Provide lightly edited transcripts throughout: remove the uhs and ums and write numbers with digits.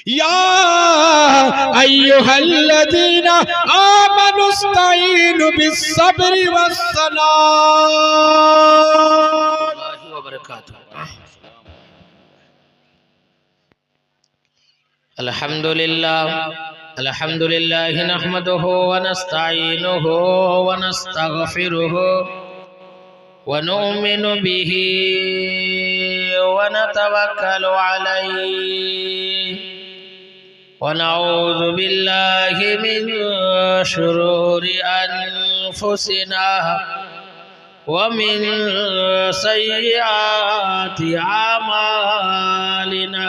या अय्युहल्लज़ीना आमनुस्तईनु बिस्सब्रि वस्सलाह व बरकातुहू। अल्हम्दुलिल्लाह नहमदुहु व नस्तईनुहु व नस्तगफिरुहु व नु'मिनु बिही व नतवक्कलु अलैहि व नऊज़ु बिल्लाहि मिन शुरूरि अनफुसिना व मिन सय्यिआति आमालिना।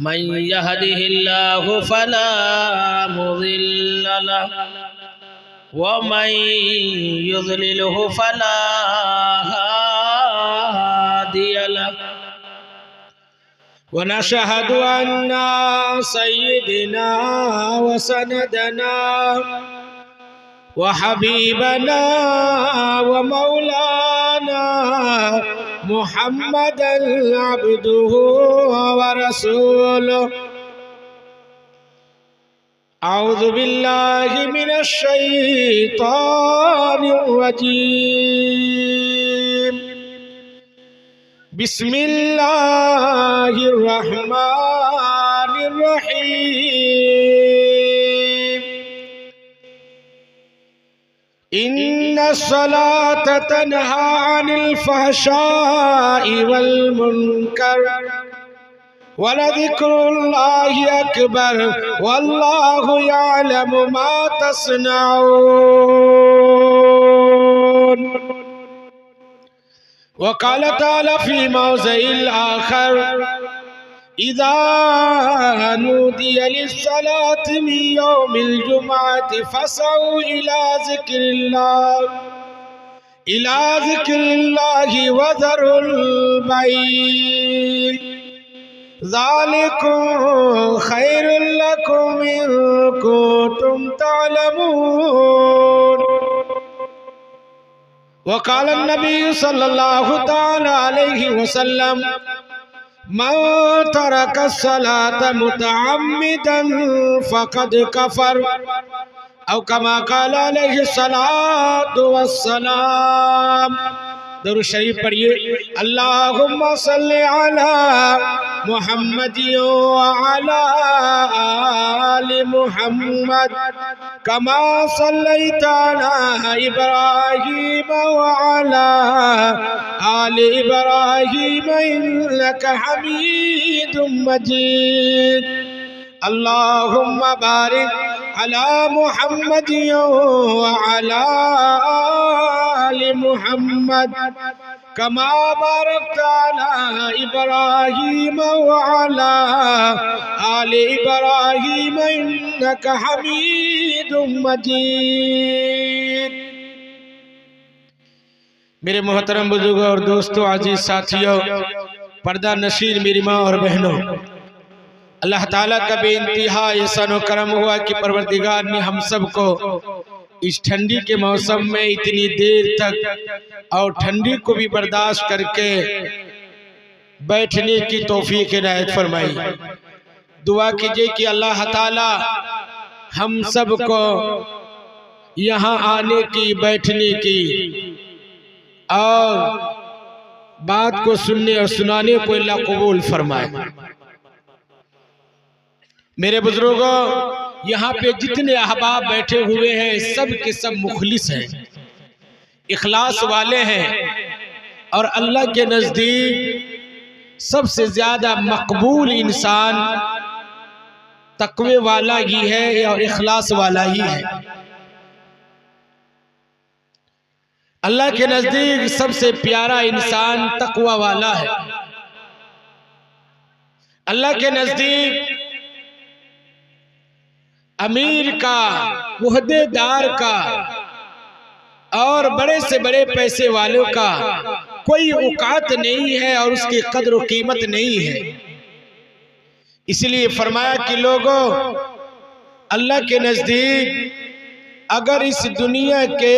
मन यहदिहिल्लाहु फला मुज़िल्ल लहु व मन युज़लिलहु फला हादिय लहु। व नशहदु अन्ना सय्यिदना व सनदना व हबीबना व मौलाना मुहम्मदन अब्दुहु व रसूलुहु। औज़ु बिल्लाहि मिनश शैतानिर रजीम। बिस्मिल्लाहिर रहमानिर रहीम। इन्ना सलात तन्हा अनिल फहशाइ वल मुनकर वलज़िक्रुल्लाहि अकबर वल्लाहु यअलमु मा तस्नऊन। वक़ाल तआला फ़ी मौज़िइल आख़र इज़ा नूदिया लिस्सलाति मिन यौमिल जुमुअति फ़सअू इला ज़िक्रिल्लाहि व ज़रुल बैअ ज़ालिकुम खैरुल लकुम इन कुंतुम तअलमून। वक़ाल नबी सल्लल्लाहु तआला अलैहि वसल्लम मन तरक सलात मुतअम्मिदन फ़क़द कफ़र औ कमा क़ाल अलैहि सलातु वस्सलाम। दुरूद शरीफ पढ़िए। अल्लाहुम्मा सल्लि अला मुहम्मद व अला आलि मुहम्मद कमा सल्लैता अला इब्राहीम व अला आलि इब्राहीम इन्नका हमीदुम मजीद। अल्लाहुम्मा बारिक अला मुहम्मद व अला आलि मुहम्मद कमा बारकता अला इब्राहीम व अला आलि इब्राहीम इन्नका हमीदुम मजीद। मेरे मोहतरम बुजुर्गों और दोस्तों, अजीज साथियों, पर्दा नशीर मेरी माँ और बहनों, अल्लाह ताला का बेइंतहा एहसान व करम हुआ कि परवरदिगार ने हम सब को इस ठंडी के मौसम में इतनी देर तक और ठंडी को भी बर्दाश्त करके बैठने की तौफीक इनायत फरमाई। दुआ कीजिए कि अल्लाह ताला हम सब को यहाँ आने की, बैठने की और बात को सुनने और सुनाने को अल्लाह कबूल फरमाए। मेरे बुजुर्गों, यहाँ पे जितने अहबाब बैठे हुए हैं सब के सब मुखलिस हैं, इखलास वाले हैं और अल्लाह के नज़दीक सबसे ज्यादा मकबूल इंसान तकवे वाला ही है और इखलास वाला ही है। अल्लाह के नज़दीक सबसे प्यारा इंसान तकवा वाला है। अल्लाह के नज़दीक अमीर का, मुहद्देदार का और बड़े से बड़े पैसे वालों का कोई औकात नहीं है और उसकी कद्र और कीमत नहीं है। इसलिए फरमाया कि लोगों, अल्लाह के नजदीक अगर इस दुनिया के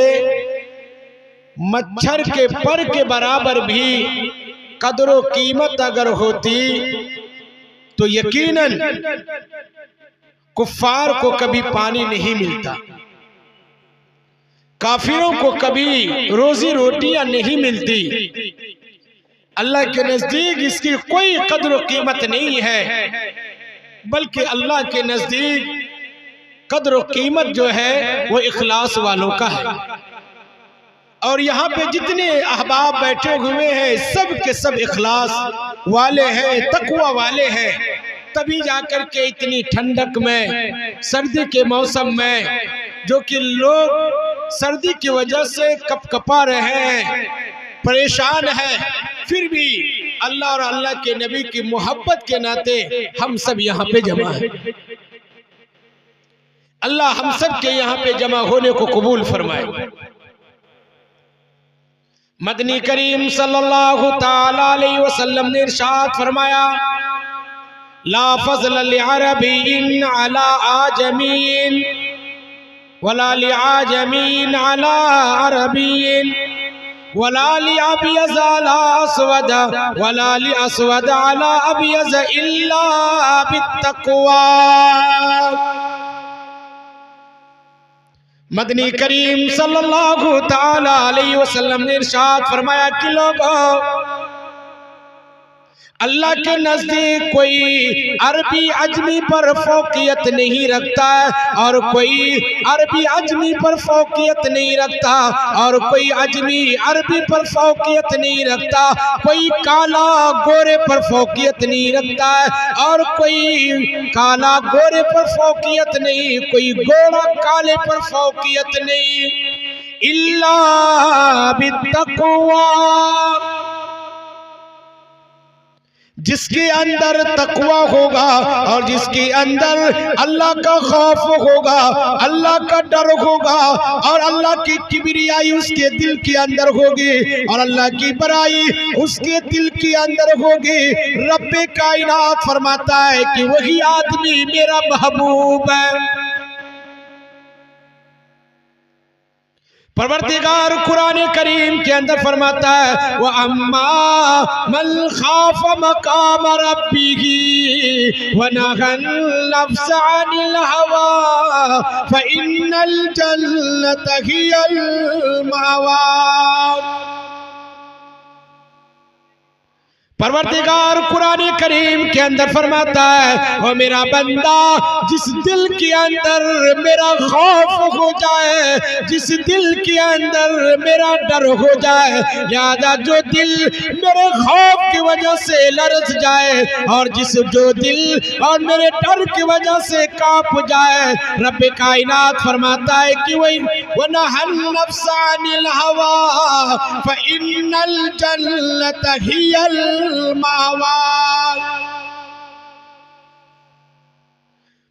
मच्छर के पर के बराबर भी कद्र और कीमत अगर होती तो यकीनन कुफ्फार को कभी पानी नहीं मिलता, काफिरों को कभी रोजी रोटियां नहीं मिलती। अल्लाह के नजदीक इसकी कोई कद्र और कीमत नहीं है, बल्कि अल्लाह के नजदीक कद्र और कीमत जो है वो इखलास वालों का है। और यहाँ पे जितने अहबाब बैठे हुए हैं सब के सब इखलास वाले हैं, तकवा वाले हैं। तभी जाकर के इतनी ठंडक में, सर्दी के मौसम में, जो कि लोग सर्दी की वजह से कपकपा रहे हैं, परेशान हैं, फिर भी अल्लाह और अल्लाह के नबी की मोहब्बत के नाते हम सब यहाँ पे जमा हैं। अल्लाह हम सब के यहाँ पे जमा होने को कबूल फरमाए। मदनी करीम सल्लल्लाहु ताला अलैहि वसल्लम ने इरशाद फरमाया, ला फज़ल लिअरबिय्यिन अला आजमीन वला लिआजमीन अला अरबिय्यिन वला लिअबयज़ अला अस्वद वला लिअस्वद अला अबयज़ इल्ला बित्तक़वा। मदनी करीम सल्लल्लाहु ताला अलैहि वसल्लम ने इरशाद फरमाया कि लोगों, अल्लाह के नजदीक कोई अरबी अजमी पर फौकियत नहीं रखता और कोई अरबी अजमी पर फौकियत नहीं रखता और कोई अजमी अरबी पर फौकियत नहीं रखता, कोई काला गोरे पर फौकियत नहीं रखता और कोई काला गोरे पर फौकियत नहीं, कोई गोरा काले पर फौकियत नहीं, इल्ला बित्तक़वा। जिसके अंदर तकवा होगा और जिसके अंदर अल्लाह का खौफ होगा, अल्लाह का डर होगा और अल्लाह की किबरियाई उसके दिल के अंदर होगी और अल्लाह की बड़ाई उसके दिल के अंदर होगी, रब्बे कायनात फरमाता है कि वही आदमी मेरा महबूब है। परवरदिगार कुरान करीम के अंदर फरमाता है, व अम्मा मन खाफ मकाम रब्बिही व नहन नफ्स अनिल हवा फइन्नल जन्नत हियल मअवा। परवरदिगार कुरान करीम के अंदर फरमाता है, ओ मेरा बंदा, जिस दिल के अंदर मेरा खौफ हो जाए, जिस दिल के अंदर मेरा डर हो जाए, यादा जो दिल मेरे खौफ की वजह से लरस जाए और जो दिल और मेरे डर की वजह से कांप जाए, रब्बे कायनात फरमाता है कि वही वनहन नफ्स अनिल हवा फइन्नल जन्नत हियल मावा।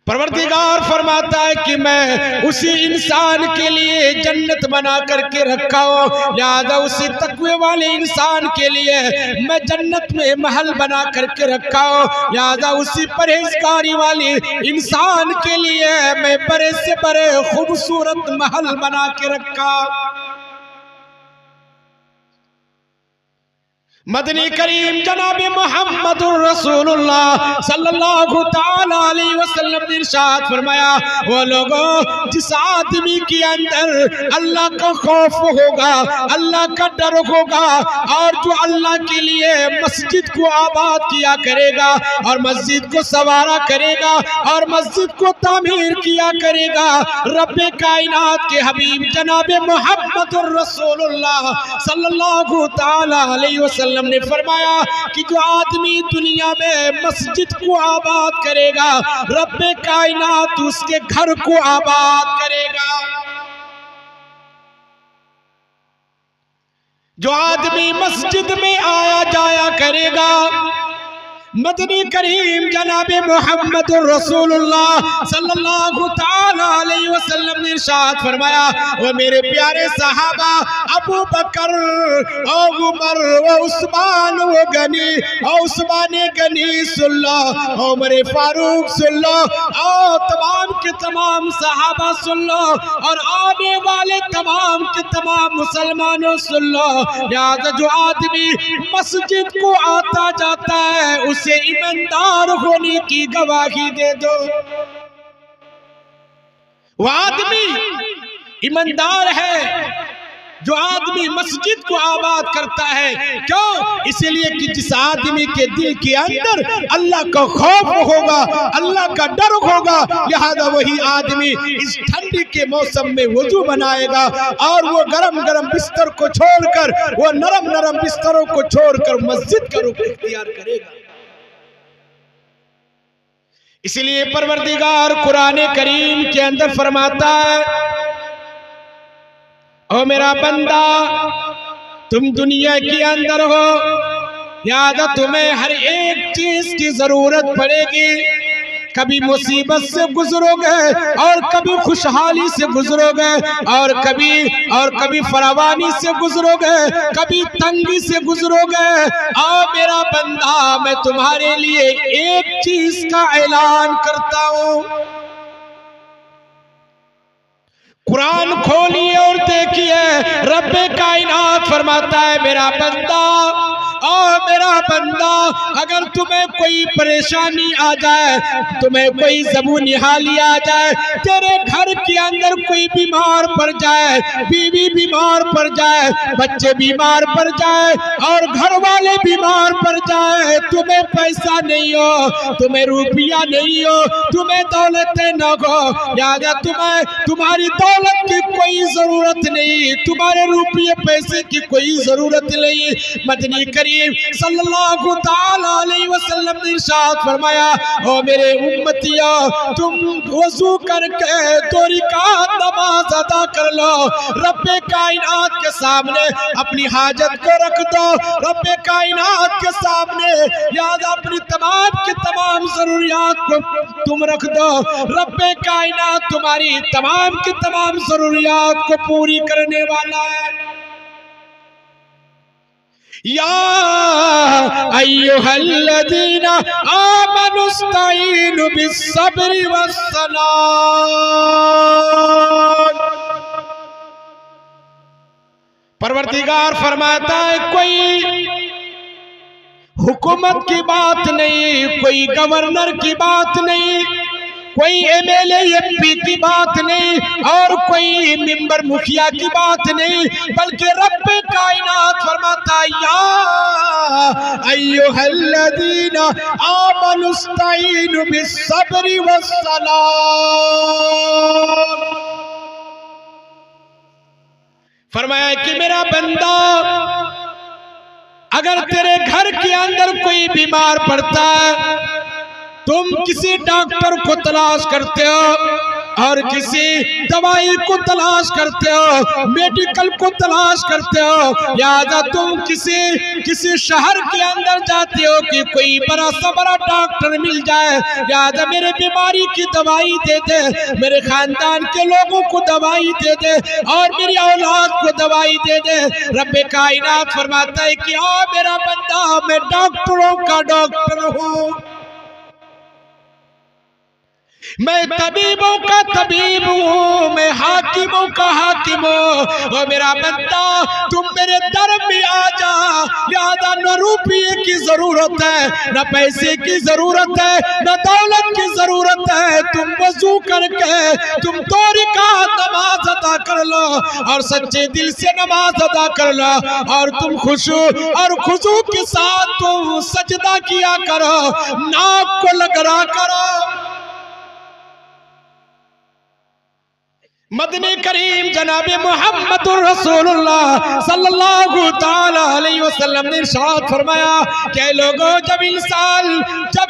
परवरदिगार फरमाता है कि मैं उसी इंसान के लिए जन्नत बना करके रखा हूं, यादा उसी तकवे वाले इंसान के लिए मैं जन्नत में महल बना करके रखा हूं, यादा उसी परहेजगारी वाले इंसान के लिए मैं बड़े से बड़े खूबसूरत महल बना के रखा। मदनी करीम जनाब मुहम्मदुर रसूलुल्लाह सल्लल्लाहु ताला अलैहि वसल्लम ने इरशाद फरमाया, वो लोगों जिस आदमी के अंदर अल्लाह का खौफ होगा, अल्लाह का डर होगा और जो अल्लाह के लिए मस्जिद को आबाद किया करेगा और मस्जिद को संवारा करेगा और मस्जिद को तामीर किया करेगा, रब्बे कायनात के हबीब जनाब मुहम्मदुर रसूलुल्लाह सल्लल्लाहु ताला अलैहि वसल्लम ने फरमाया कि जो आदमी दुनिया में मस्जिद को आबाद करेगा, रब्बे कायनात उसके घर को आबाद करेगा। जो आदमी मस्जिद में आया जाया करेगा, मदनी करीम जनाबे मुहम्मदुर रसूलुल्लाह सल्लल्लाहु ताला अलैहि वसल्लम ने इरशाद फरमाया, वो मेरे प्यारे सहाबा अबू बकर और उमर व उस्मान व गनी और उस्मान गनी सुन लो, उमर फारूक सुन लो और तमाम के तमाम सहाबा सुन लो और आने वाले तमाम के तमाम मुसलमानों सुन लो, याद जो आदमी मस्जिद को आता जाता है उस से ईमानदार होने की गवाही दे दो। वो आदमी ईमानदार है जो आदमी मस्जिद को आबाद करता है। क्यों? इसलिए कि जिस आदमी के दिल के अंदर अल्लाह का खौफ होगा, अल्लाह का डर होगा, लिहाजा वही आदमी इस ठंडी के मौसम में वजू बनाएगा और वो गरम गरम बिस्तर को छोड़कर, वो नरम नरम बिस्तरों को छोड़कर मस्जिद का रुख इख्तियार करेगा। इसलिए परवरदिगार कुरान करीम के अंदर फरमाता है, ओ मेरा बंदा, तुम दुनिया के अंदर हो, याद तुम्हें हर एक चीज की जरूरत पड़ेगी। कभी मुसीबत से गुजरोगे और कभी खुशहाली से गुजरोगे और कभी फरावानी से गुजरोगे, कभी तंगी से गुजरोगे। और मेरा बंदा, मैं तुम्हारे लिए एक चीज का ऐलान करता हूं। कुरान खोलिए और देखिए, रब्बे कायनात फरमाता है, मेरा बंदा, और मेरा बंदा, अगर तुम्हें कोई परेशानी आ जाए, तुम्हें कोई ज़बूनी हाली आ जाए, तेरे घर के अंदर कोई बीमार पड़ जाए, बीवी बीमार पड़ जाए, बच्चे बीमार पड़ जाए और घर वाले बीमार पड़ जाए, तुम्हें पैसा नहीं हो, तुम्हें रुपया नहीं हो, तुम्हें दौलत न हो, याद तुम्हारी दौलत की कोई जरूरत नहीं, तुम्हारे रुपये पैसे की कोई जरूरत नहीं। मदनी करीम सल्लल्लाहु ताला अलैहि वसल्लम ने इरशाद फरमाया, ओ मेरे उम्मतियों, तुम वजू करके 2 रकात नमाज अदा कर लो, रब्बे कायनात के सामने अपनी हाजत को रख दो, रब्बे कायनात के सामने याद अपनी तमाम की तमाम जरूरियात को तुम रख दो। रब्बे कायनात तुम्हारी तमाम की तमाम जरूरियात को पूरी करने वाला है। या अय्युहल्लज़ीना आमनुस्तईनु बिस्सब्रि वस्सलात। परवरदिगार फरमाता है, कोई हुकूमत की बात नहीं, कोई गवर्नर की बात नहीं, कोई एमएलए एमपी की बात नहीं और कोई मेंबर मुखिया की बात नहीं, बल्कि रब्बे कायनात फरमाता है, या अय्युहल्लज़ीना आमनुस्तईनु बिस्सब्रि वस्सलात। फरमाया कि मेरा बंदा, अगर तेरे घर के अंदर कोई बीमार पड़ता है, तुम किसी डॉक्टर को तलाश करते हो और किसी दवाई को तलाश करते हो, मेडिकल को तलाश करते हो, या तुम किसी शहर के अंदर जाते हो कि कोई बड़ा सा बड़ा डॉक्टर मिल जाए, या मेरे बीमारी की दवाई दे दे, मेरे खानदान के लोगों को दवाई दे दे और मेरी औलाद को दवाई दे दे। रब्बे कायनात फरमाता है कि आ मेरा बंदा, मैं डॉक्टरों का डॉक्टर हूँ, मैं तबीबों का तबीब हूँ, मैं हाकिमों का हाकिम हूँ। और मेरा बंदा, तुम मेरे दर में आ जा, यादा न रुपये की जरूरत है, न पैसे की जरूरत है, न दौलत की जरूरत है। तुम वजू करके तुम 2 रकात नमाज अदा कर लो और सच्चे दिल से नमाज अदा कर लो और तुम खुशू के साथ तुम सजदा किया करो, नाक को लगरा करो। मदनी करीम जनाबे मुहम्मदुर रसूलुल्लाह सल्लल्लाहु ताला अलैहि वसल्लम ने इरशाद फरमाया कि लोगों, जब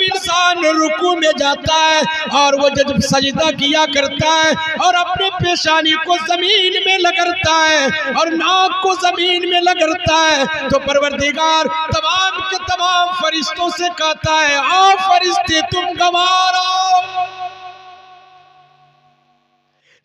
इंसान रुकू में जाता है और वो जब सजदा किया करता है और अपने पेशानी को जमीन में लगता है और नाक को जमीन में लगता है, तो परवरदिगार तमाम के तमाम फरिश्तों से कहता है, आओ फरिश्ते तुम गवार आओ,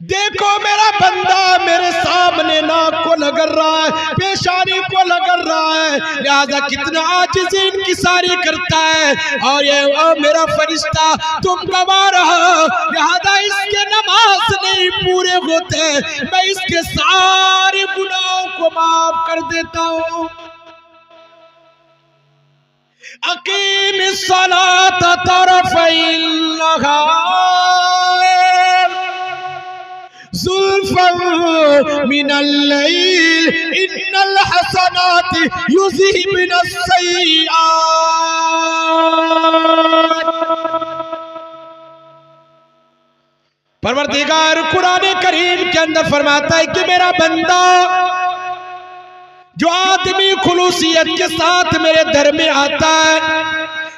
देखो मेरा बंदा मेरे सामने नाक को लग रहा है, पेशानी को लग रहा है, लिहाजा कितना आजिज़ी इनकिसारी करता है। और ये मेरा फरिश्ता तुम गवा रहो, लिहाजा इसके नमाज नहीं पूरे होते, मैं इसके सारे गुनाहों को माफ कर देता हूँ। अकीमिस सलात तरफ़ैन नहार ज़ुल्फ़न मिनल लैल इन्नल हसनाति युज़हिबुनस सय्यिआत। परवरदिगार कुरान करीम के अंदर फरमाता है कि मेरा बंदा, जो आदमी खुलूसियत के साथ मेरे दर में आता है,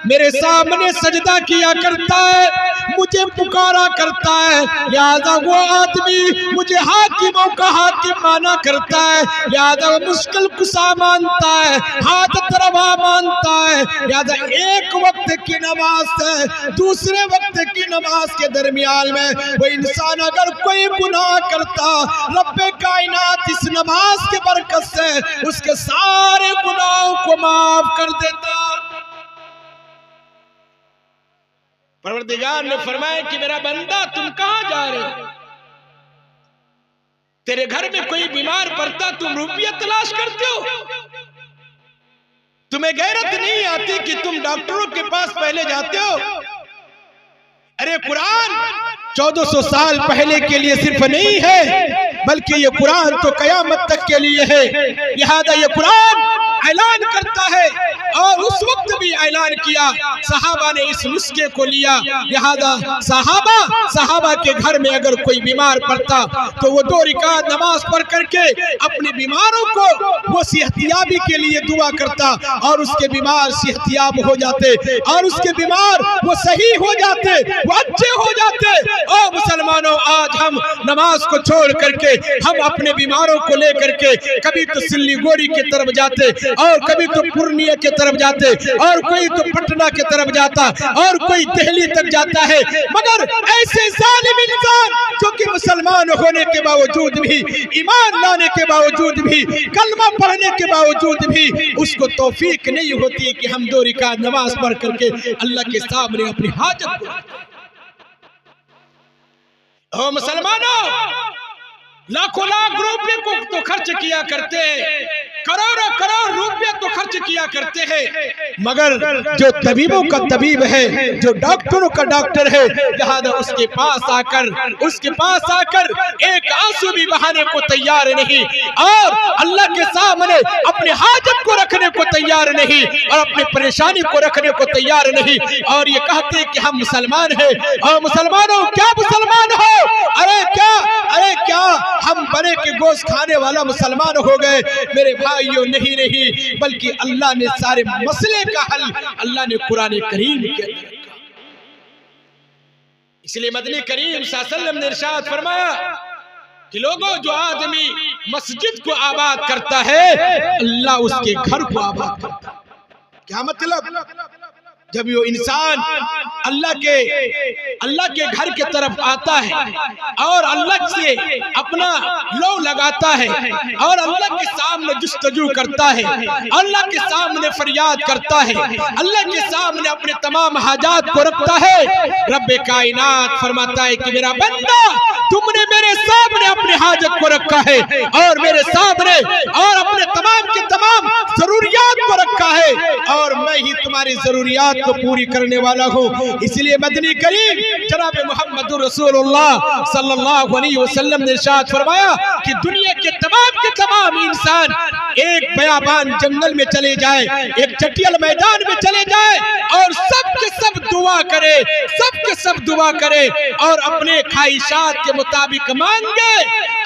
मेरे सामने सजदा किया करता है, मुझे पुकारा करता है, लिहाजा वो आदमी मुझे हाकिमों का हाकिम माना करता है, लिहाजा वो मुश्किल कुशा मानता है, हाथ तरवा मानता है, लिहाजा एक वक्त की नमाज से दूसरे वक्त की नमाज के दरमियान में वो इंसान अगर कोई गुनाह करता, रब्बे कायनात इस नमाज के बरकत से उसके सारे गुनाहों को माफ कर देता। परवरदिगार ने फरमाया कि मेरा बंदा, तुम कहां जा रहे हो? तेरे घर में कोई बीमार पड़ता, तुम रुपया तलाश करते हो? तुम्हें गैरत नहीं आती कि तुम डॉक्टरों के पास पहले जाते हो? अरे कुरान 1400 साल पहले के लिए सिर्फ नहीं है, बल्कि ये कुरान तो कयामत तक के लिए है। लिहाजा ये कुरान ऐलान करता है, और उस वक्त भी ऐलान किया, सहाबा ने इस नुस्खे को लिया। लिहाजा सहाबा के घर में अगर कोई बीमार पड़ता तो वो 2 रिकात नमाज पढ़ करके अपने बीमारों को वो सेहतियाबी के लिए दुआ करता, और उसके बीमार सेहतियाब हो जाते, और उसके बीमार वो सही हो जाते, वो अच्छे हो जाते। और मुसलमानों, आज हम नमाज को छोड़ करके हम अपने बीमारों को लेकर के कभी तो सिल्लीगुड़ी की तरफ जाते, और कभी तो पूर्णिया की तरफ जाते, और कोई तो पटना की तरफ जाता, और कोई दिल्ली तक जाता है। मगर ऐसे जालिम इंसान जो कि मुसलमान होने के बावजूद भी, ईमान लाने के बावजूद भी, कलमा पढ़ने के बावजूद भी उसको तौफीक नहीं होती कि हम 2 रिकात नमाज पढ़ करके अल्लाह के सामने अपनी हाजत को। ओ मुसलमानों, लाखों लाख रुपए को तो खर्च किया करते हैं, करोड़ों करोड़ रुपए तो खर्च किया करते हैं, मगर जो तबीबों का तबीब है, जो डॉक्टरों का डॉक्टर है, लिहाजा उसके पास आकर एक आंसू भी बहाने को तैयार नहीं, और अल्लाह के सामने अपने हाजत को रखने को तैयार नहीं, और अपनी परेशानी को रखने को तैयार नहीं, और ये कहते हैं कि हम मुसलमान हैं। और मुसलमानों, क्या मुसलमान हो? अरे क्या हम बने के गोश्त खाने वाला मुसलमान हो गए? मेरे भाइयों, नहीं, बल्कि अल्लाह ने सारे मसले का हल अल्लाह ने कुरान करीम के अंदर रखा। इसलिए मदनी करीम सल्लल्लाहु अलैहि वसल्लम ने इरशाद फरमाया कि लोगों, जो आदमी मस्जिद को आबाद करता है, अल्लाह उसके घर को आबाद करता है। क्या मतलब? जब वो इंसान अल्लाह के घर के तरफ आता है और अल्लाह से अपना लो लगाता है और अल्लाह के सामने जुस्तजू करता है, अल्लाह के सामने फरियाद करता है, अल्लाह के सामने अपने तमाम हाजात को रखता है, रब्बे कायनात फरमाता है कि मेरा बंदा, तुमने मेरे सामने अपनी हाजत को रखा है और मेरे सामने और अपने तमाम के तमाम जरूरियात को रखा है और मैं ही तुम्हारी जरूरियात को पूरी करने वाला हूँ। इसलिए मदनी करीम जनाब मोहम्मद रसूलुल्लाह सल्लल्लाहु अलैहि वसल्लम ने इरशाद फरमाया कि दुनिया के तमाम इंसान एक बयाबान जंगल में चले जाए, एक चटियल मैदान में चले जाए और सब के सब दुआ करे और अपने ख्वाहिशात के मुताबिक मांगे,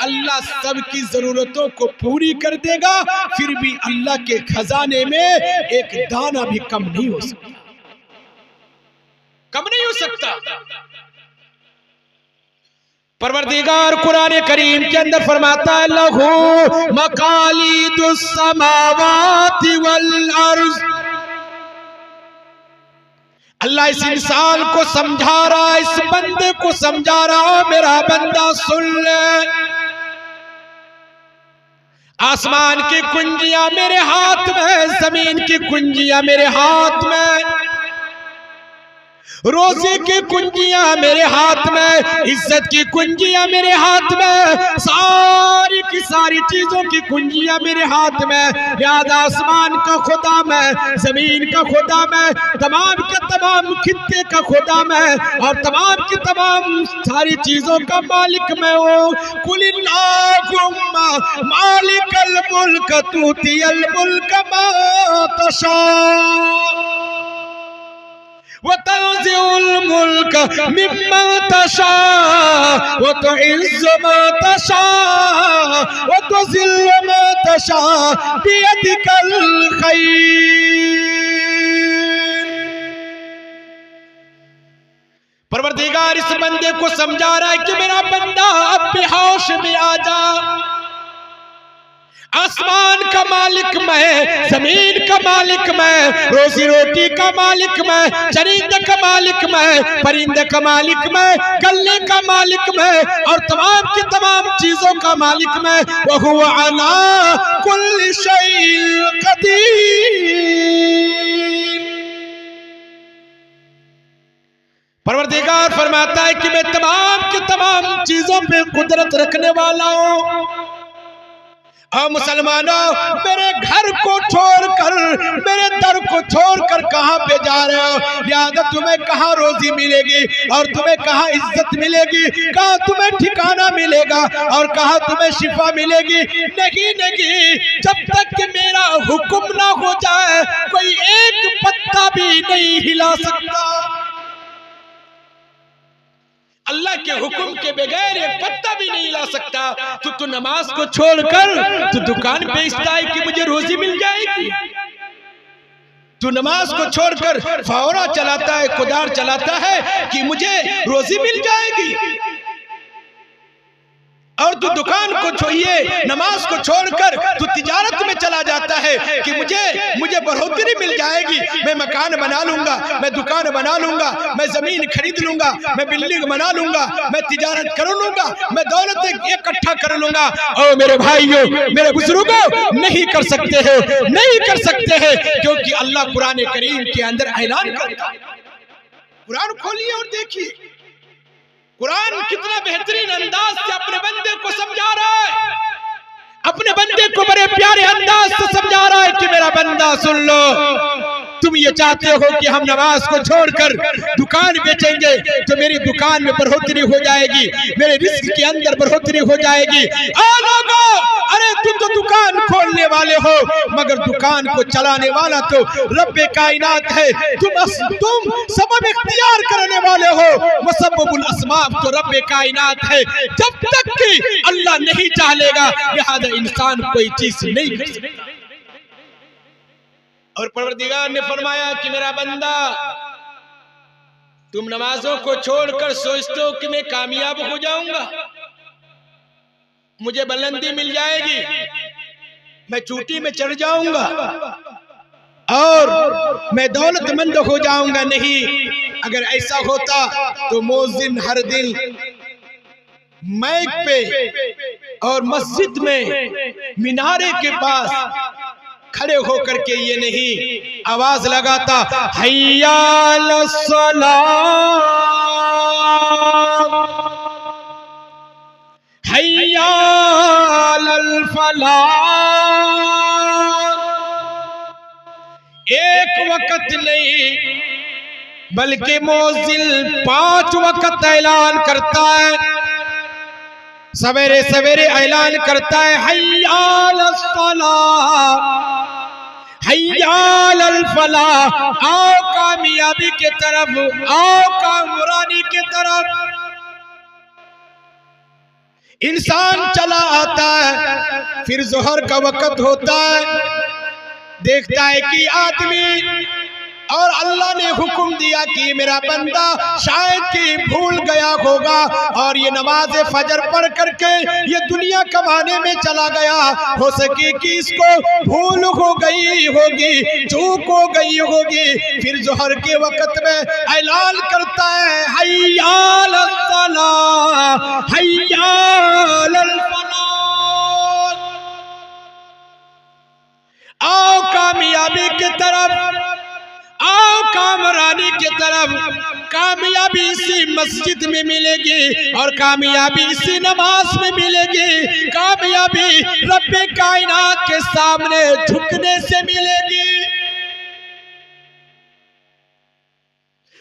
अल्लाह सबकी जरूरतों को पूरी कर देगा। फिर भी अल्लाह के खजाने में एक दाना भी कम नहीं हो सकता, कम नहीं हो सकता। परवरदिगार कुरान करीम के अंदर फरमाता है, लहू मकालिदुस समावाति वल अर्ज़। अल्लाह इस इंसान को समझा रहा, इस बंदे को समझा रहा, मेरा बंदा सुन ले, आसमान की कुंजियां मेरे हाथ में, जमीन की कुंजियां मेरे हाथ में, रोज़े की कुंजियां मेरे हाथ में, इज्जत की कुंजियां मेरे हाथ में, सारी की सारी चीजों की कुंजियां मेरे हाथ में। याद आसमान का खुदा मैं, जमीन का खुदा मैं, तमाम के तमाम खित्ते का खुदा मैं, और तमाम की तमाम सारी चीजों का मालिक मैं हूँ। कुलिल्लाहुम्मा मालिकल मुल्क तूतियल मुल्क मा तशा वतंज़िउल मुल्क मिम्मन तशा वतुइज़्ज़ु मन तशा वतुज़िल्लु मन तशा बियदिकल खैर। परवरदिगार इस बंदे को समझा रहा है कि मेरा बंदा अब बेहोश में आ जा। आसमान का मालिक मैं, जमीन का मालिक मैं, रोजी रोटी का मालिक मैं, चरिंदे का मालिक मैं, परिंदे का मालिक मैं, गल्ले का मालिक मैं, और तमाम की तमाम चीजों का मालिक मैं। वहुवा अला कुल्लि शैइन कदीर। परवरदिगार फरमाता है कि मैं तमाम की तमाम चीजों पे कुदरत रखने वाला हूँ। और मुसलमानों, मेरे घर को छोड़कर, मेरे दर को छोड़कर कहां पे जा रहे हो? याद तुम्हें कहां रोजी मिलेगी और तुम्हें कहां इज्जत मिलेगी, कहां तुम्हें ठिकाना मिलेगा और कहां तुम्हें शिफा मिलेगी? नहीं नहीं, जब तक कि मेरा हुक्म ना हो जाए कोई एक पत्ता भी नहीं हिला सकता। अल्लाह के हुक्म के बगैर एक पत्ता भी नहीं ला सकता। तो नमाज को छोड़कर तू दुकान बेचता है कि मुझे रोजी मिल जाएगी। तू नमाज को छोड़कर फावड़ा चलाता है, कुदार चलाता है कि मुझे रोजी मिल जाएगी। और तू दुकान को छोड़िए, नमाज को छोड़कर तू तिजारत में चला जाता है कि मुझे बढ़ोतरी मिल जाएगी, मैं मकान बना लूंगा, मैं दुकान बना लूंगा, मैं जमीन खरीद लूंगा, मैं बिल्डिंग बना लूंगा, मैं तिजारत कर लूंगा, मैं दौलत इकट्ठा कर लूंगा। और मेरे भाइयों, मेरे बुजुर्गों, नहीं कर सकते हैं, नहीं कर सकते हैं, क्योंकि अल्लाह कुरान करीम के अंदर ऐलान करता है। कुरान खोलिए और देखिए, कुरान कितना बेहतरीन अंदाज से अपने बंदे को समझा रहा है, अपने बंदे को बड़े प्यारे अंदाज से समझा रहा है कि मेरा बंदा सुन लो, तुम ये चाहते हो कि हम नमाज को छोड़कर दुकान बेचेंगे तो मेरी दुकान में बढ़ोतरी हो जाएगी, मेरे रिस्क के अंदर बढ़ोतरी हो जाएगी। लोगों, अरे तुम तो दुकान खोलने वाले हो, मगर दुकान को चलाने वाला तो रब्बे कायनात है। तुम सबब इख्तियार करने वाले हो, मुसब्बिबुल अस्बाब तो रब्बे कायनात है। जब तक कि अल्लाह नहीं चाहेगा, लिहाजा इंसान कोई चीज नहीं कर सकता। और परवरदिगार ने फरमाया कि मेरा बंदा, तुम नमाजों को छोड़कर सोचते हो कि मैं कामयाब हो जाऊंगा, मुझे बुलंदी मिल जाएगी, मैं चोटी में चढ़ जाऊंगा और मैं दौलतमंद हो जाऊंगा। नहीं, अगर ऐसा होता तो मुअज्जिन हर दिन माइक पे और मस्जिद में मिनारे के पास खड़े होकर के ये नहीं आवाज लगाता, हैया अलस्सलाह, हैया अलल फलाह। एक वक्त नहीं बल्कि मुअज्जिन 5 वक्त ऐलान करता है, सवेरे सवेरे ऐलान करता है, हैया अलस फलाह, हैया अलल फलाह, आओ कामयाबी के तरफ, आओ कामरानी के तरफ। इंसान चला आता है, फिर जोहर का वक्त होता है, देखता है कि आदमी, और अल्लाह ने हुक्म दिया कि मेरा बंदा शायद कि भूल गया होगा और ये नमाज फजर पढ़ करके ये दुनिया कमाने में चला गया, हो सके कि इसको भूल हो गई होगी, चूक हो गई होगी। फिर जोहर के वक्त में ऐलान करता है, हैया अलस सलाह, हैया अलल फलाह, आओ कामयाबी की तरफ, आओ कामरानी की तरफ। मस्जिद में मिलेगी और कामयाबी इसी नमाज में मिलेगी। कामयाबी रब्बे कायनात के सामने झुकने से मिलेगी।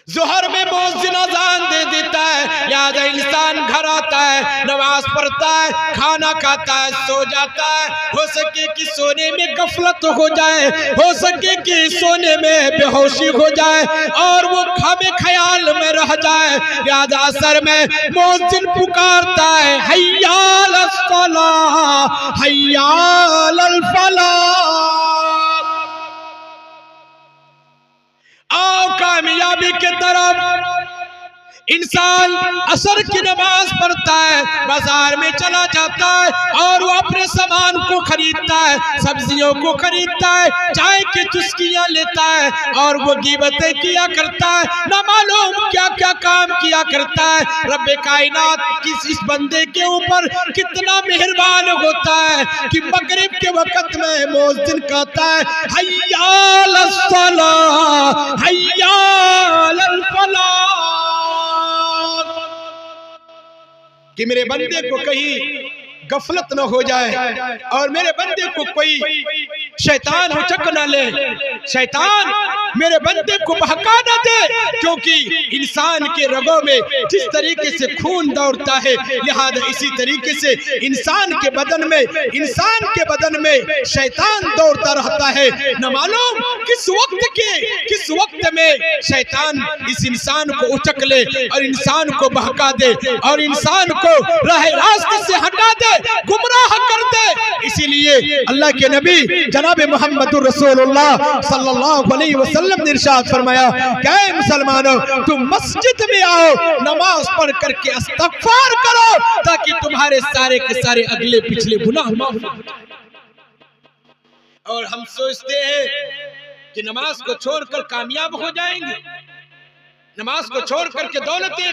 जोहर में मुअज्जिन अज़ान दे देता है, याद है इंसान घर आता है, नमाज पढ़ता है, खाना खाता है, सो जाता है। हो सके कि सोने में गफलत हो जाए, हो सके कि सोने में बेहोशी हो जाए और वो खामे ख्याल में रह जाए। याद असर में मुअज्जिन पुकारता है, हय्या अलस सलाह हय्या अलल फलाह। आओ कामयाबी के तरफ। इंसान असर की नमाज पढ़ता है, बाजार में चला जाता है और वो अपने सामान को खरीदता है, सब्जियों को खरीदता है, चाय की चुस्कियां लेता है और वो गीबतें किया करता है, ना मालूम क्या क्या काम किया करता है। रब्बे कायनात इस बंदे के ऊपर कितना मेहरबान होता है कि मगरिब के वक्त में मुअज्जिन कहता है, हय्या अलस सलाह हय्या अलल फलाह, कि मेरे बंदे को कहीं गफलत न हो जाए और मेरे बंदे को कोई शैतान उचक न ले, शैतान मेरे बंदे को बहका न दे। क्योंकि इंसान के रगों में जिस तरीके से खून दौड़ता है, लिहाजा इसी तरीके से इंसान के बदन में शैतान दौड़ता रहता है। न मालूम किस वक्त में शैतान इस इंसान को उचक ले और इंसान को बहका दे और इंसान को राह रास्ते से हटा दे, गुमराह कर दे। इसीलिए अल्लाह के नबी जनाब मोहम्मदुर रसूलुल्लाह सल्लल्लाहु अलैहि वसल्लम ने इरशाद फरमाया, क्या मुसलमानों तुम मस्जिद में आओ, नमाज पढ़ करके इस्तग़फ़ार करो ताकि तुम्हारे सारे के सारे अगले पिछले गुनाह माफ हो जाए। और हम सोचते हैं कि नमाज को छोड़कर कामयाब हो जाएंगे, नमाज को छोड़ करके दौलतें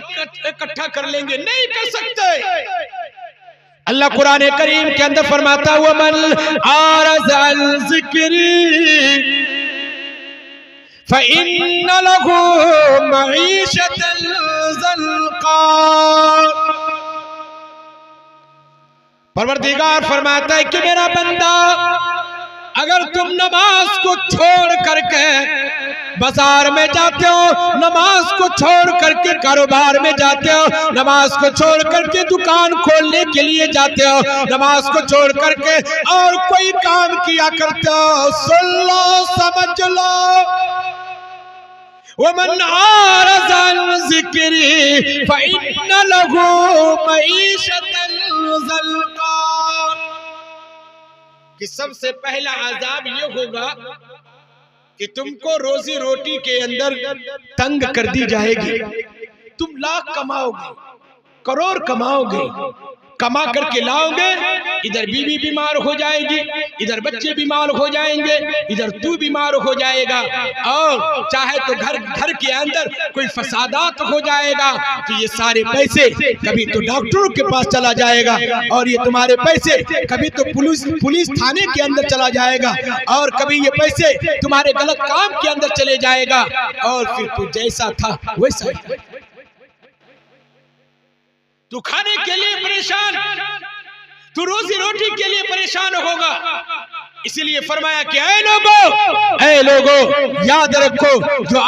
इकट्ठा कर लेंगे, नहीं कर सकते। अल्लाह कुरान करीम के अंदर फरमाता हुआ, मन आरज़ अन ज़िक्री फ़इन्न लहू मईशतन ज़ल्क़ा। परवरदिगार फरमाता है कि मेरा बंदा, अगर तुम नमाज को छोड़ करके बाजार में जाते हो, नमाज को छोड़ करके कारोबार में जाते हो, नमाज को छोड़ करके दुकान खोलने के लिए जाते हो, नमाज को छोड़ करके और कोई काम किया करते हो, सुन लो समझ लो, वमन आरज़ अन ज़िक्री फ़इन्न लहू मईशतन ज़ल्क़ा, कि सबसे पहला आज़ाब ये होगा कि तुमको रोजी रोटी के अंदर तंग कर दी जाएगी। तुम लाख कमाओगे, करोड़ कमाओगे, कमा करके लाओगे, इधर बीवी बीमार हो जाएगी, इधर बच्चे बीमार हो जाएंगे, इधर तू बीमार हो जाएगा, और चाहे तो घर के अंदर कोई फसादात हो जाएगा तो ये सारे पैसे कभी तो डॉक्टरों के पास चला जाएगा और ये तुम्हारे पैसे कभी तो पुलिस थाने के अंदर चला जाएगा और कभी ये पैसे तुम्हारे गलत काम के अंदर चले जाएगा और फिर तू जैसा था वैसा ही। तू खाने के लिए परेशान, तू रोजी रोटी के लिए परेशान होगा। इसीलिए फरमाया कि ऐ लोगों याद रखो, जो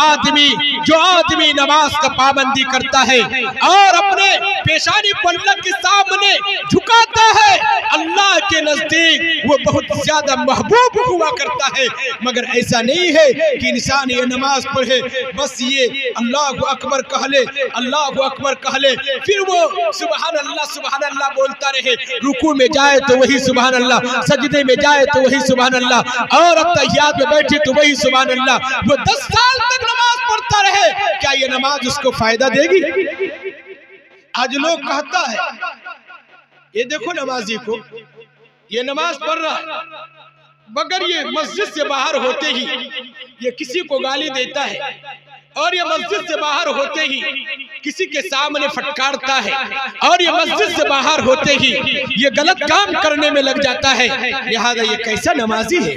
आदमी नमाज का पाबंदी करता है और अपने पेशानी को अल्लाह के सामने झुकाता है, अल्लाह के नजदीक वो बहुत ज्यादा महबूब हुआ करता है। मगर ऐसा नहीं है कि इंसान ये नमाज पढ़े बस ये अल्लाह अकबर कह ले, अल्लाह अकबर कह ले, फिर वो सुबहान अल्लाह बोलता रहे, रुकू में जाए तो वही सुबहान अल्लाह, सजदे में जाए तो वही सुबहान अल्लाह, और अब तहियात में बैठे तो वही सुबहान अल्लाह। वो 10 साल तक नमाज पढ़ता रहे, क्या ये नमाज उसको फायदा देगी? आज लोग कहता है, ये देखो नमाजी को, ये नमाज पढ़ रहा है, मगर ये मस्जिद से बाहर होते ही ये किसी को गाली देता है, और ये मस्जिद से बाहर होते ही किसी के सामने फटकारता है, और ये मस्जिद से बाहर होते ही ये गलत काम करने में लग जाता है। लिहाजा ये कैसा नमाजी है,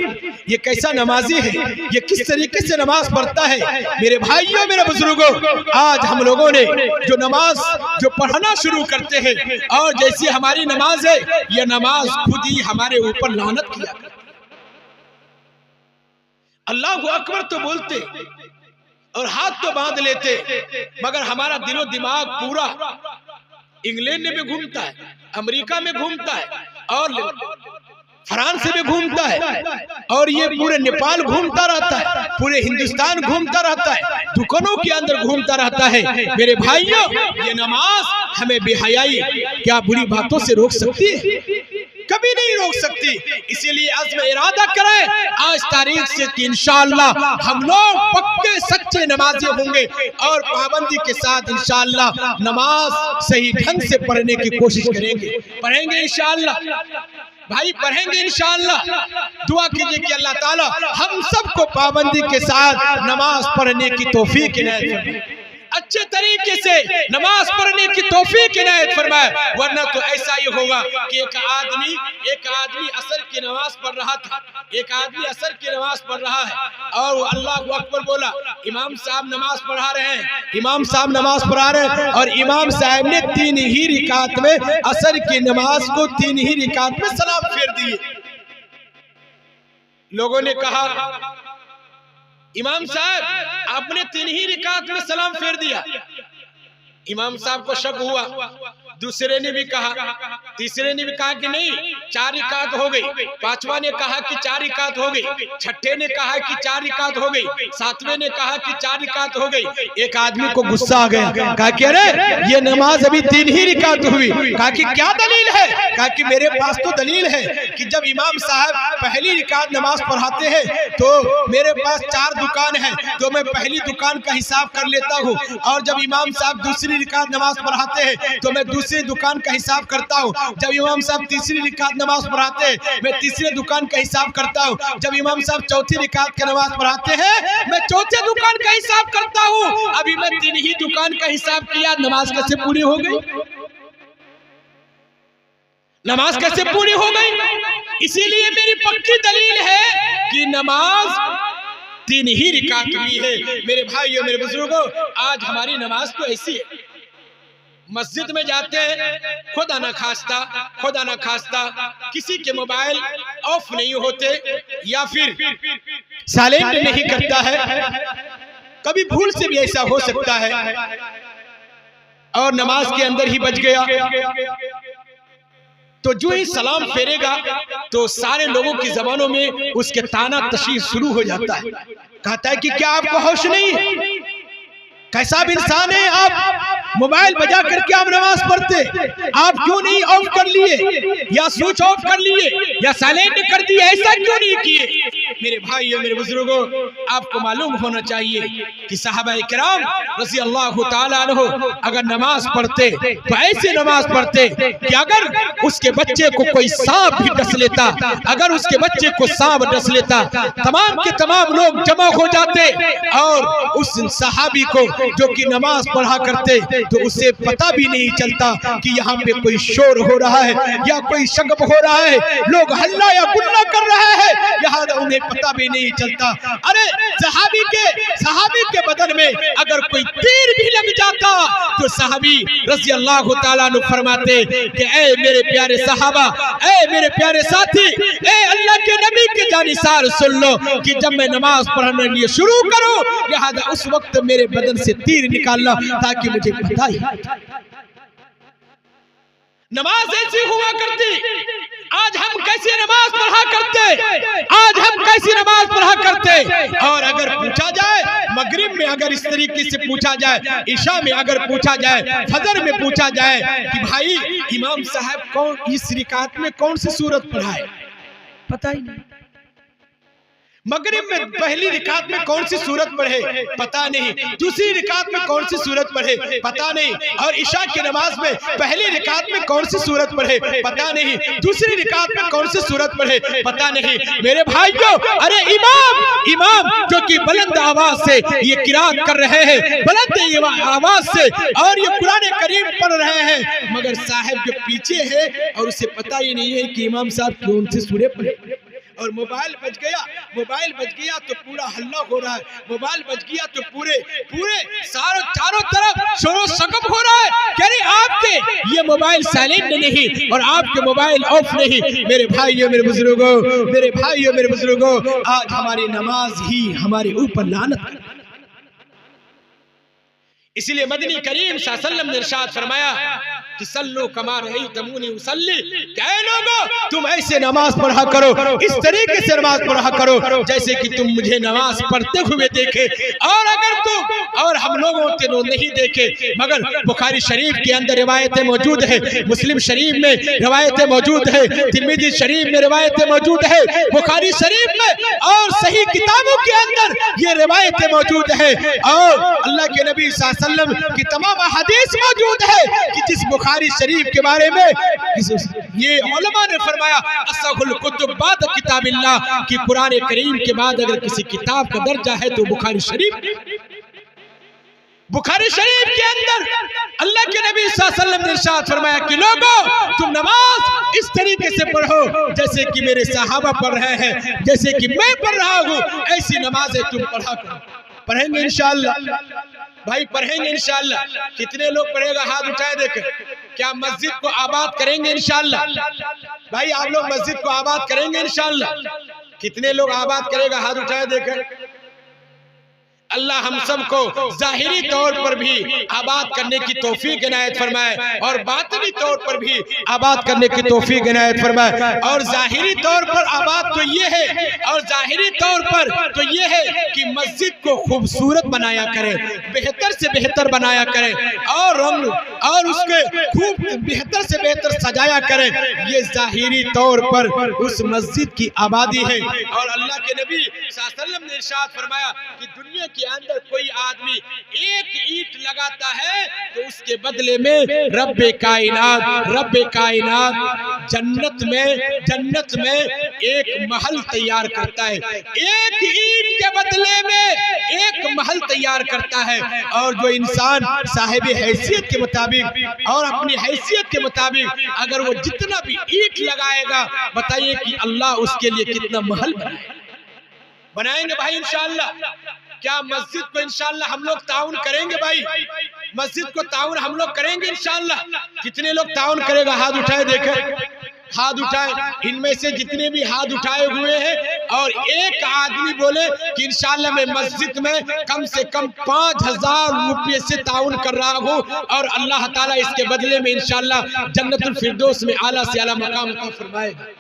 ये कैसा नमाजी है, ये किस तरीके से नमाज पढ़ता है। मेरे भाइयों, मेरे बुजुर्गों, आज हम लोगों ने जो नमाज जो पढ़ना शुरू करते हैं, और जैसी हमारी नमाज है, ये नमाज खुद ही हमारे ऊपर लानत किया करती। अल्लाहु अकबर तो बोलते और हाथ तो बांध लेते, मगर हमारा दिलो दिमाग पूरा इंग्लैंड में घूमता है, अमेरिका में घूमता है, और फ्रांस में घूमता है, और ये पूरे नेपाल घूमता रहता है, पूरे हिंदुस्तान घूमता रहता है, दुकानों के अंदर घूमता रहता है। मेरे भाइयों, ये नमाज हमें बेहयाई क्या बुरी बातों से रोक सकती है? कभी नहीं रोक सकती। इसीलिए अज़्म इरादा करें आज तारीख से कि इंशाअल्लाह हम लोग पक्के सच्चे नमाजी होंगे, और पाबंदी के साथ इंशाअल्लाह नमाज सही ढंग से पढ़ने की कोशिश करेंगे, पढ़ेंगे इंशाअल्लाह भाई, पढ़ेंगे इंशाअल्लाह। दुआ कीजिए कि अल्लाह ताला हम सबको पाबंदी के साथ नमाज पढ़ने की तौफीक इनायत फरमाए, अच्छे तरीके से नमाज पढ़ने की तौफीक इनायत फरमाए। वरना तो ऐसा ही होगा कि एक आदमी असर की नमाज पढ़ रहा था, एक आदमी असर की नमाज पढ़ रहा है, और अल्लाहु अकबर बोला, इमाम साहब नमाज पढ़ा रहे हैं, इमाम साहब नमाज पढ़ा रहे हैं, और इमाम साहब ने 3 ही रिकात में असर की नमाज को 3 ही रिकात में सलाम फेर दिए। लोगों ने कहा, इमाम साहब आपने 3 ही रिकात में सलाम फेर दिया। इमाम साहब को शक हुआ, दूसरे ने भी कहा, तीसरे ने भी कहा कि नहीं 4 रिकात हो गई, पांचवा ने कहा कि 4 रिकात हो गई, छठे ने कहा कि 4 रिकात हो गई, सातवें ने कहा कि 4 रिकात हो गई। एक आदमी को गुस्सा आ गया, कहा कि अरे ये नमाज अभी 3 ही रिकात हुई। कहा कि क्या दलील है? कहा कि मेरे पास तो दलील है कि जब इमाम साहब पहली रिकात नमाज पढ़ाते हैं तो मेरे पास 4 दुकान है, तो मैं पहली दुकान का हिसाब कर लेता हूँ, और जब इमाम साहब दूसरी रिकात नमाज पढ़ाते हैं तो मैं दूसरी दुकान का हिसाब करता हूँ, जब इमाम साहब तीसरी रिकात नमाज पढ़ाते हैं मैं तीसरे दुकान का हिसाब करता हूँ, जब इमाम साहब चौथी रिकात का नमाज पढ़ाते हैं मैं चौथे दुकान का हिसाब करता हूँ। अभी मैं 3 ही दुकान का हिसाब किया, नमाज कैसे पूरी हो गई? नमाज कैसे पूरी हो गई? इसीलिए मेरी पक्की दलील है कि नमाज 3 ही रिकात हुई है। मेरे भाइयों, मेरे बुजुर्गों, आज हमारी नमाज तो ऐसी है, मस्जिद में जाते हैं, खुदा न खास्ता किसी के मोबाइल ऑफ नहीं होते, या फिर साइलेंट नहीं करता है, कभी भूल से भी ऐसा हो सकता है, और नमाज के अंदर ही बच गया, तो जो ही सलाम फेरेगा तो सारे लोगों की जबानों में उसके ताना तशी शुरू हो जाता है। कहता है कि क्या आपको होश नहीं है? कैसा भी इंसान है आप? मोबाइल बजा करके आप नमाज पढ़ते, आप क्यों नहीं ऑफ कर लिए, या स्विच ऑफ कर लिए, या साइलेंट कर दिए? ऐसा क्यों नहीं किए? मेरे भाइयों, मेरे बुजुर्गों, आपको मालूम होना चाहिए कि सहाबाए किराम रज़ी अल्लाह ताला अन्हु अगर नमाज पढ़ते तो ऐसे नमाज पढ़ते कि अगर उसके बच्चे को कोई सांप भी डस लेता, अगर उसके बच्चे को सांप डस लेता, तमाम के तमाम लोग जमा हो जाते, और उस सहाबी को जो कि नमाज पढ़ा करते तो उसे पता भी नहीं चलता कि यहाँ पे कोई शोर हो रहा है या कोई शगब हो रहा है, लोग हल्ला या गुल्ला कर रहे हैं, यहाँ उन्हें पता भी नहीं चलता। अरे सहाबी के बदन में अगर कोई तीर भी लग जाता तो सहाबी रज़ी अल्लाह ताला अन्हु फरमाते कि ऐ मेरे प्यारे सहाबा, ऐ मेरे प्यारे साथी, ऐ अल्लाह के नबी के जानिसार, सुन लो कि जब मैं नमाज पढ़ने लिए शुरू करूं, लिहाजा उस वक्त मेरे बदन से तीर निकालना ताकि मुझे पता ही। नमाज ऐसी हुआ करती, आज हम कैसी नमाज पढ़ा करते, आज हम कैसी नमाज पढ़ा करते। और अगर पूछा जाए मगरिब में, अगर इस तरीके से पूछा जाए, इशा में अगर पूछा जाए, फजर में पूछा जाए कि भाई इमाम साहब कौन इस रिकात में कौन सी सूरत पढ़ाए, पता ही नहीं। मगरिब में पहली रिकात में कौन सी सूरत पढ़े पता नहीं, दूसरी रिकात में कौन सी सूरत पढ़े पता नहीं, और इशा की नमाज में पहली रिकात में कौन सी सूरत पढ़े पता नहीं, दूसरी रिकात में कौन सी सूरत पढ़े पता नहीं। मेरे भाइयों, अरे इमाम जो कि बुलंद आवाज से ये किरात कर रहे हैं, बुलंद आवाज से, और ये कुरान करीम पढ़ रहे हैं, मगर साहब जो पीछे है और उसे पता ही नहीं है कि इमाम साहब कौन सी सूरत पढ़े। और मोबाइल बज गया तो पूरा हल्ला हो रहा है, मोबाइल बज गया तो पूरे चारों तरफ शोर शगब हो रहा है। कह रहे आपके ये मोबाइल साइलेंट नहीं और आपके मोबाइल ऑफ नहीं। मेरे भाइयों मेरे बुजुर्गों, आज हमारी नमाज ही हमारे ऊपर लानत। इसीलिए मदनी करीम सल्लल्लाहु अलैहि वसल्लम ने इरशाद फरमाया कि सल्लू कमा रअयतमूनी उसल्ली, कह लोगो तुम ऐसे नमाज पढ़ा करो, इस तरीके से नमाज पढ़ा करो जैसे कि तुम मुझे नमाज पढ़ते हुए देखे। और अगर तुम और हम लोगों के नहीं देखे, मगर बुखारी शरीफ के अंदर रिवायतें मौजूद है, मुस्लिम शरीफ में रिवायतें मौजूद है, तिरमिजी शरीफ में रिवायतें मौजूद है, बुखारी शरीफ में और सही किताबों के अंदर ये रिवायतें मौजूद है, और अल्लाह के नबी सल्लल्लाहु अलैहि वसल्लम की तमाम हदीस मौजूद है कि जिस बुखारी शरीफ के बारे में ये उलमा ने फरमाया असहुल कुतुब बाद किताबिल्लाह, कि कुरान करीम के बाद अगर किसी किताब का दर्जा है तो बुखारी शरीफ। बुखारी शरीफ के अंदर अल्लाह के नबी सल्लल्लाहु अलैहि वसल्लम ने इरशाद फरमाया कि लोगों तुम नमाज इस तरीके से पढ़ो जैसे कि मेरे सहाबा पढ़ रहे हैं, जैसे कि मैं पढ़ रहा हूँ, ऐसी नमाजें तुम पढ़ा करो। पढ़ेंगे इंशाअल्लाह भाई, पढ़ेंगे इंशाअल्लाह। कितने लोग पढ़ेगा हाथ उठाए देखें। क्या मस्जिद को आबाद करेंगे इंशाअल्लाह? भाई आप लोग मस्जिद को आबाद करेंगे इंशाअल्लाह? कितने लोग आबाद करेगा हाथ उठाए देखें। अल्लाह हम सबको जाहिरी तौर पर भी आबाद करने की तौफीक इनायत फरमाए और बातिनी तौर पर भी आबाद करने की तौफीक इनायत फरमाए। और जाहिरी तौर पर आबाद तो ये है, और जाहिरी तौर पर तो ये है कि मस्जिद को खूबसूरत बनाया करें, बेहतर से बेहतर बनाया करें, और रंग और उसके खूब बेहतर से बेहतर सजाया करें। ये जाहिरी तौर पर उस मस्जिद की आबादी है। और अल्लाह के नबी सल्लल्लाहु अलैहि वसल्लम ने इरशाद फरमाया कि दुनिया के अंदर कोई आदमी एक ईंट लगाता है तो उसके बदले में रब्बे कायनात जन्नत में एक महल तैयार करता है। एक ईंट के बदले में एक महल तैयार करता है। और जो इंसान साहिब हैसियत के मुताबिक और अपनी हैसियत के मुताबिक अगर वो जितना भी ईंट लगाएगा, बताइए कि अल्लाह उसके लिए कितना महल बनाएंगे भाई इंशाअल्लाह। क्या मस्जिद को इंशाअल्लाह हम लोग ताउन करेंगे भाई? मस्जिद को ताउन हम लोग करेंगे इंशाअल्लाह। कितने लोग ताउन करेगा हाथ उठाए देखें, हाथ उठाए। इनमें से जितने भी हाथ उठाए हुए हैं और एक आदमी बोले कि इंशाअल्लाह मैं मस्जिद में कम से कम 5000 रुपये से ताउन कर रहा हूँ और अल्लाह ताला इसके बदले में इंशाअल्लाह जन्नतुल फिरदौस में आला से आला मकाम को फरमाएगा,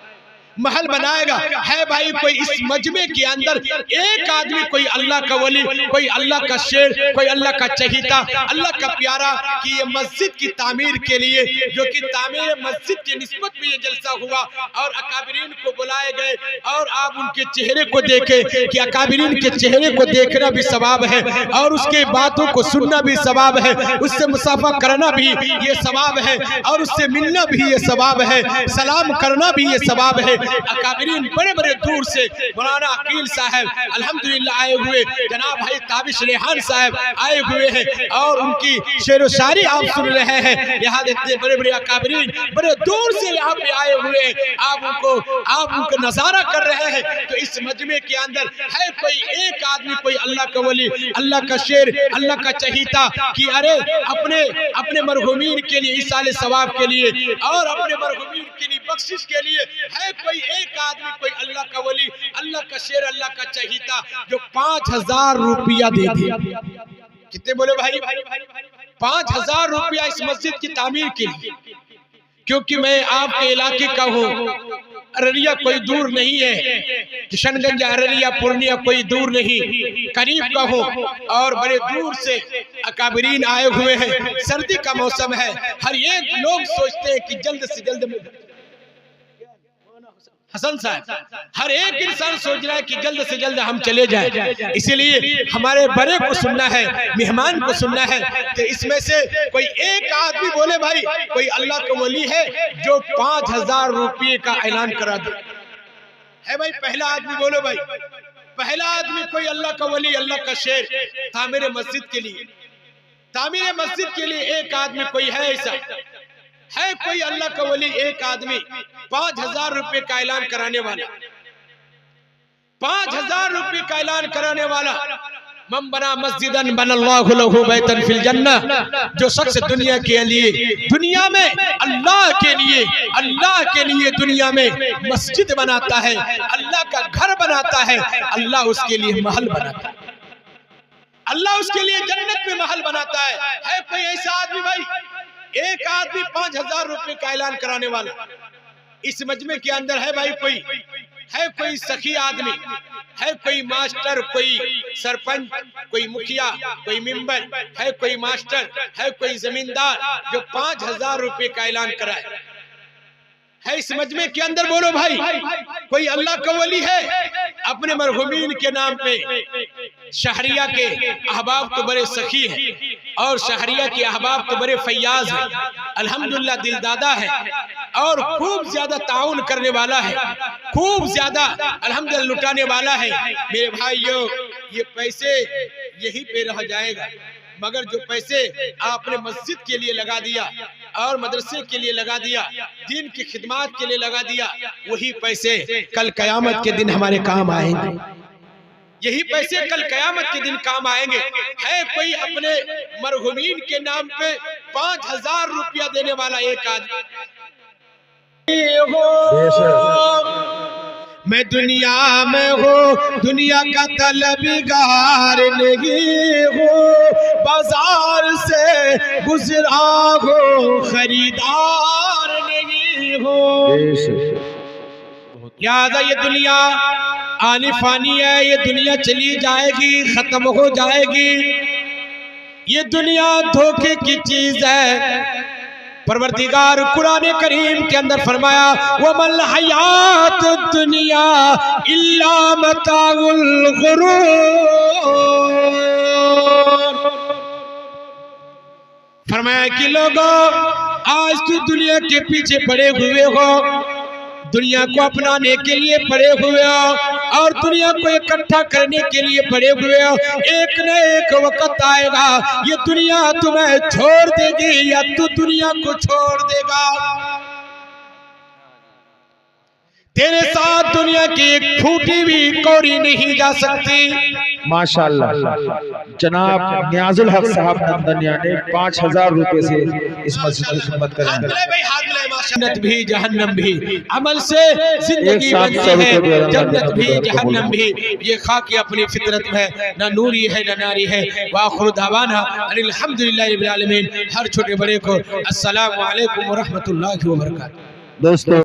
महल बनाएगा। है भाई कोई इस मजमे के अंदर एक आदमी, कोई अल्लाह का वली, कोई अल्लाह का शेर, कोई अल्लाह का चहीता, अल्लाह का प्यारा, कि ये मस्जिद की तामीर के लिए, जो कि तामीर मस्जिद की निस्बत में ये जलसा हुआ और अकाबिरीन को बुलाए गए और आप उनके चेहरे को देखे कि अकाबिरीन के चेहरे को देखना भी सवाब है और उसके बातों को सुनना भी सवाब है, उससे मुसाफा करना भी ये सवाब है और उससे मिलना भी ये सवाब है, सलाम करना भी ये सवाब है। अकाबिरीन बड़े बड़े दूर से मौलाना अकील साहब अल्हम्दुलिल्लाह आए हुए, जनाब भाई ताबिश रेहान साहब आए हुए हैं और उनकी शेर व शायरी आप सुन रहे हैं। यहाँ देखते बड़े बड़े अकाबिरीन बड़े दूर से यहाँ पे आए हुए हैं, आप उनको नजारा कर रहे हैं। तो इस मजमे के अंदर है कोई एक आदमी, कोई अल्लाह का वली, अल्लाह का शेर, अल्लाह का चहीता, कि अरे अपने मरहूमीन के लिए इसाले सवाब के लिए और अपने मरहूमीन के लिए बख्शिश के लिए है कोई एक आदमी, कोई अल्लाह का वली, अल्लाह का शेर, अल्लाह का चहीता जो 5000 रुपया दे दे। कितने बोले भाई? 5000 रुपया इस मस्जिद की तामीर के लिए। क्योंकि मैं आपके इलाके का हूँ, अररिया कोई दूर नहीं है, किशनगंज अररिया पूर्णिया कोई दूर नहीं, करीब का हो और बड़े दूर से अकाबरीन आए हुए हैं। सर्दी का मौसम है, हर एक लोग सोचते हैं कि जल्द से जल्द में हसन साहब, हर एक इंसान सोच रहा है कि जल्द से जल्द हम चले जाएं, इसीलिए हमारे बड़े को सुनना है, मेहमान को सुनना है। तो इसमें से कोई एक आदमी बोले भाई कोई अल्लाह का वली है जो 5000 रुपये का ऐलान करा दे, है भाई? पहला आदमी बोलो भाई, पहला आदमी कोई अल्लाह का वली, अल्लाह का शेर तामीर मस्जिद के लिए, तामीर मस्जिद के लिए एक आदमी कोई है? ऐसा है कोई अल्लाह का वली एक आदमी 5000 रुपये का ऐलान कराने वाला, 5000 रुपये का ऐलान कराने वाला? मन बना मस्जिदन बनल्लाहु लहू बैतन फिल जन्नह, जो शख्स दुनिया के लिए, दुनिया में अल्लाह के लिए दुनिया में मस्जिद बनाता है, अल्लाह का घर बनाता है, अल्लाह उसके लिए महल बनाता है, अल्लाह उसके लिए जन्नत में महल बनाता है। है कोई ऐसा आदमी भाई? एक आदमी 5000 रुपये का ऐलान कराने वाला इस मजमे के अंदर है भाई? कोई है? कोई सखी आदमी है? कोई मास्टर, कोई सरपंच, कोई मुखिया, कोई मेंबर है? कोई मास्टर है? कोई जमींदार जो 5000 रुपये का ऐलान कराए है इस मजमे के अंदर? बोलो भाई, कोई अल्लाह का वली है? अपने मरहुमीन के नाम पे शहरिया के अहबाब तो बड़े सखी हैं और शहरिया के अहबाब तो बड़े फैयाज हैं, अल्हम्दुलिल्लाह दिलदादा है और खूब ज्यादा ताउन करने वाला है, खूब ज्यादा अल्हम्दुलिल्लाह लुटाने वाला है। मेरे भाइयों, ये पैसे यही पे रह जाएगा, मगर जो पैसे आपने मस्जिद के लिए लगा दिया और मदरसे के लिए लगा दिया, दीन की खिदमत के लिए लगा दिया, वही पैसे कल कयामत के दिन हमारे काम आएंगे, यही पैसे कल कयामत के दिन काम आएंगे। है कोई अपने मरहुमीन के नाम पे 5000 रुपया देने वाला एक आदमी? मैं दुनिया में हूँ, दुनिया का तलबगार नहीं हूँ, बाजार से गुजरा हूँ, खरीदार नहीं हूँ। लिहाजा ये दुनिया आनी फानी है, ये दुनिया चली जाएगी, खत्म हो जाएगी, ये दुनिया धोखे की चीज है। परवरदिगार कुरान करीम के अंदर फरमाया, वमल हयात दुनिया इल्ला मताउल गुरूर, फरमाया कि लोगों आज तो दुनिया के पीछे पड़े हुए हो, दुनिया को अपनाने के लिए पड़े हुए हो और दुनिया को इकट्ठा करने के लिए पड़े हुए हो। एक न एक वक्त आएगा ये दुनिया तुम्हें छोड़ देगी या तू दुनिया को छोड़ देगा। तेरे साथ दुनिया की एक फूटी भी कौड़ी नहीं जा सकती। माशाअल्लाह, जनाब नियाजुल हक साहब नंदनिया ने 5000 रुपए से इस मस्जिद की खिदमत करेंगे। जन्नत भी जहन्नम भी, अमल से जिंदगी बनती है, जन्नत भी जहन्नम भी। ये खाकी अपनी फितरत में ना नूरी है ना नारी है। वाखिरु दावाना अनिल हम्दुलिल्लाहि रब्बिल आलमीन। हर छोटे बड़े को अस्सलामु अलैकुम व रहमतुल्लाहि व बरकातहू। दोस्तों